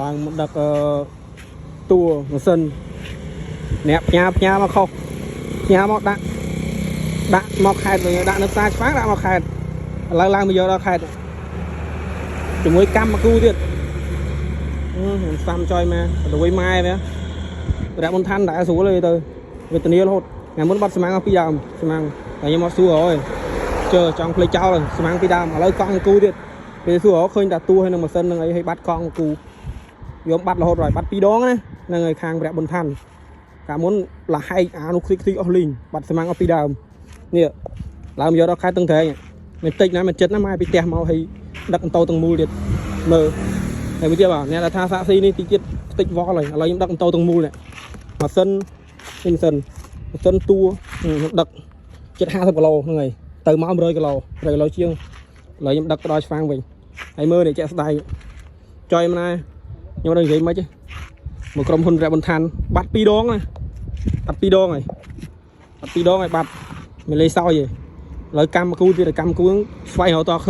ឡើងមកដឹកតួម៉ាស៊ីនអ្នកផ្ញើមកខុសផ្ញើមកដាក់មកខេត្តវិញដាក់នៅផ្សារច្បាស់ដាក់មកខេត្តឥឡូវឡើងមកយកដល់ខេត្តជាមួយកម្មគូទៀតខ្ញុំស្ដាំចយមកទៅម៉ែវារៈមុនឋានតែស្រួលទេទៅវេទនារហូតថ្ងៃមុនបាត់ស្មាំងពីដើមស្មាំងតែខ្ញុំអត់សួរហើយជើចង់ភ្លេចចោលស្មាំងពីដើមឥឡូវកង់គូទៀតពេលសួរឃើញតែតួហើយនឹងម៉ាស៊ីននឹងអីឲ្យបាត់កង់គូយកបាត់រហូតហើយបាត់2ដងណាហ្នឹងហើយខាងរៈមុនឋានកាលមុនលះហែកអានោះខ្ទេចអស់លីងបាត់ស្មាំងអស់ពីដើមនេះឡើងមកយកដល់ខេត្តទឹងត្រែងមិនតិចណាមិនចិត្តណាមកពីផ្ទះមកឲ្យដឹកអន្តោទាំងមូលទៀតមើលហើយវាទៀតបាទអ្នកថាសាក់ស៊ីនេះទីទៀតខ្ទេចវល់ហើយឥឡូវខ្ញុំដឹកអន្តោទាំងមូលនេះម៉ាស៊ីននេះម៉ាស៊ីនតួខ្ញុំដឹកជិត50គីឡូហ្នឹងហើយទៅមក100គីឡូជាងឥឡូវខ្ញុំដឹកទៅដល់ឆ្វាងវិញហើយមើលនេះចាក់ស្ដាយចយម្នាខ្ញុំដឹងនិយាយមិនទេមកក្រុមហ៊ុនរៈមុនឋានបាត់2ដងណាបាត់2ដងហើយបាត់2ដងហើយបាត់មិនលេសោយទេឥឡូវកម្មគូទៀតកម្មគូស្វែងរកតឃើញ